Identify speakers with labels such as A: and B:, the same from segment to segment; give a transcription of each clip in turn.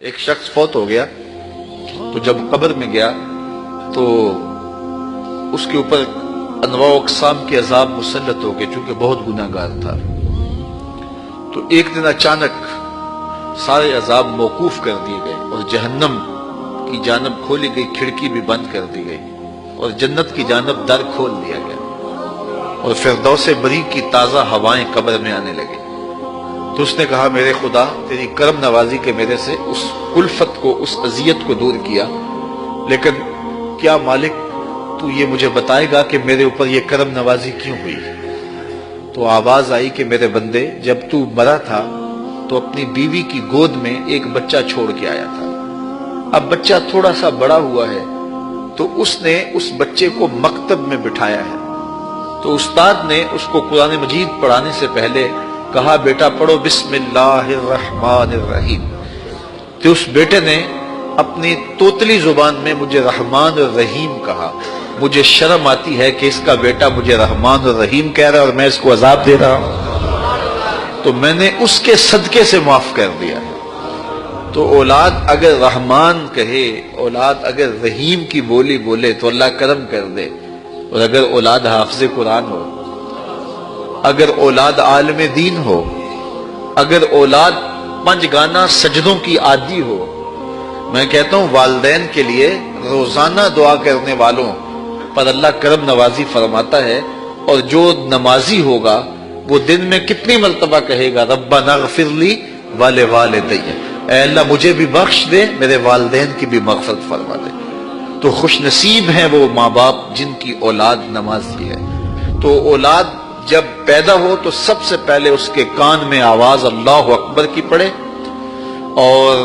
A: ایک شخص فوت ہو گیا تو جب قبر میں گیا تو اس کے اوپر انواع و اقسام کے عذاب مسلط ہو گئے چونکہ بہت گناہگار تھا. تو ایک دن اچانک سارے عذاب موقوف کر دیے گئے اور جہنم کی جانب کھولی گئی کھڑکی بھی بند کر دی گئی اور جنت کی جانب در کھول دیا گیا اور فردوس بری کی تازہ ہوائیں قبر میں آنے لگی. تو اس نے کہا میرے خدا تیری کرم نوازی کے میرے سے اس کلفت کو اس اذیت کو دور کیا، لیکن کیا مالک تو یہ مجھے بتائے گا کہ میرے اوپر یہ کرم نوازی کیوں ہوئی؟ تو آواز آئی کہ میرے بندے جب تو مرا تھا تو اپنی بیوی کی گود میں ایک بچہ چھوڑ کے آیا تھا. اب بچہ تھوڑا سا بڑا ہوا ہے تو اس نے اس بچے کو مکتب میں بٹھایا ہے. تو استاد نے اس کو قرآن مجید پڑھانے سے پہلے کہا بیٹا پڑھو بسم اللہ الرحمن الرحیم. تو اس بیٹے نے اپنی توتلی زبان میں مجھے رحمان الرحیم کہا. مجھے شرم آتی ہے کہ اس کا بیٹا مجھے رحمان الرحیم کہہ رہا ہے اور میں اس کو عذاب دے رہا ہوں. تو میں نے اس کے صدقے سے معاف کر دیا. تو اولاد اگر رحمان کہے، اولاد اگر رحیم کی بولی بولے تو اللہ کرم کر دے. اور اگر اولاد حافظ قرآن ہو، اگر اولاد عالم دین ہو، اگر اولاد پنج گانا سجدوں کی عادی ہو، میں کہتا ہوں والدین کے لیے روزانہ دعا کرنے والوں پر اللہ کرم نوازی فرماتا ہے. اور جو نمازی ہوگا وہ دن میں کتنی مرتبہ کہے گا ربنا اغفر لی ولوالدی، اے اللہ مجھے بھی بخش دے، میرے والدین کی بھی مغفرت فرما دے. تو خوش نصیب ہیں وہ ماں باپ جن کی اولاد نمازی ہے. تو اولاد جب پیدا ہو تو سب سے پہلے اس کے کان میں آواز اللہ اکبر کی پڑے اور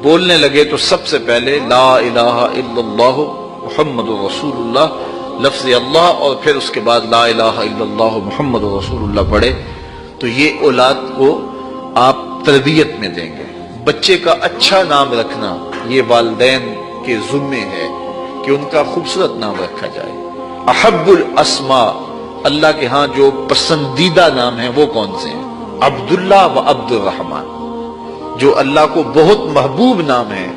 A: بولنے لگے تو سب سے پہلے لا الہ الا اللہ محمد رسول اللہ لفظ اللہ اور پھر اس کے بعد لا الہ الا اللہ محمد رسول اللہ پڑھے. تو یہ اولاد کو آپ تربیت میں دیں گے. بچے کا اچھا نام رکھنا یہ والدین کے ذمے ہے کہ ان کا خوبصورت نام رکھا جائے. احب الاسماء اللہ کے ہاں جو پسندیدہ نام ہیں وہ کون سے ہیں؟ عبداللہ و عبد الرحمن. جو اللہ کو بہت محبوب نام ہے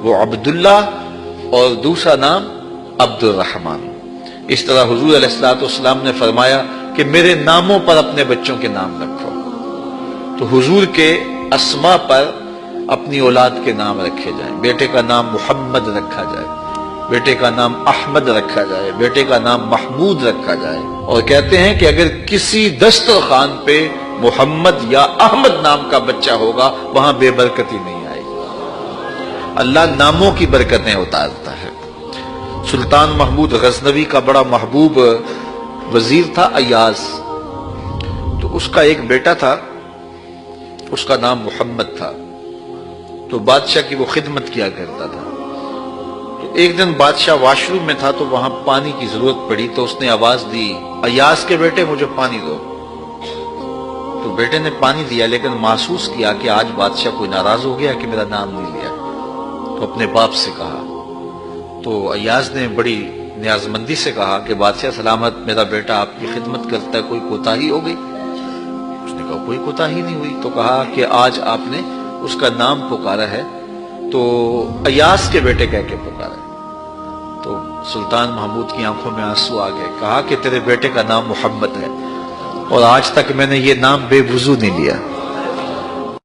A: وہ عبداللہ اور دوسرا نام عبد الرحمن. اس طرح حضور علیہ الصلوۃ والسلام نے فرمایا کہ میرے ناموں پر اپنے بچوں کے نام رکھو. تو حضور کے اسماء پر اپنی اولاد کے نام رکھے جائیں. بیٹے کا نام محمد رکھا جائے، بیٹے کا نام احمد رکھا جائے، بیٹے کا نام محمود رکھا جائے. اور کہتے ہیں کہ اگر کسی دسترخوان پہ محمد یا احمد نام کا بچہ ہوگا وہاں بے برکتی نہیں آئے گی. اللہ ناموں کی برکتیں اتارتا ہے. سلطان محمود غزنوی کا بڑا محبوب وزیر تھا ایاز. تو اس کا ایک بیٹا تھا، اس کا نام محمد تھا. تو بادشاہ کی وہ خدمت کیا کرتا تھا. ایک دن بادشاہ واش روم میں تھا تو وہاں پانی کی ضرورت پڑی. تو اس نے آواز دی ایاز کے بیٹے مجھے پانی دو. تو بیٹے نے پانی دیا لیکن محسوس کیا کہ آج بادشاہ کوئی ناراض ہو گیا کہ میرا نام نہیں لیا. تو اپنے باپ سے کہا. تو ایاز نے بڑی نیازمندی سے کہا کہ بادشاہ سلامت میرا بیٹا آپ کی خدمت کرتا ہے، کوئی کوتاہی ہو گئی؟ اس نے کہا کوئی کوتاہی نہیں ہوئی. تو کہا کہ آج آپ نے اس کا نام پکارا ہے تو ایاز کے بیٹے کہہ کے پکارا ہے. تو سلطان محمود کی آنکھوں میں آنسو آ گئے. کہا کہ تیرے بیٹے کا نام محمد ہے اور آج تک میں نے یہ نام بے وضو نہیں لیا.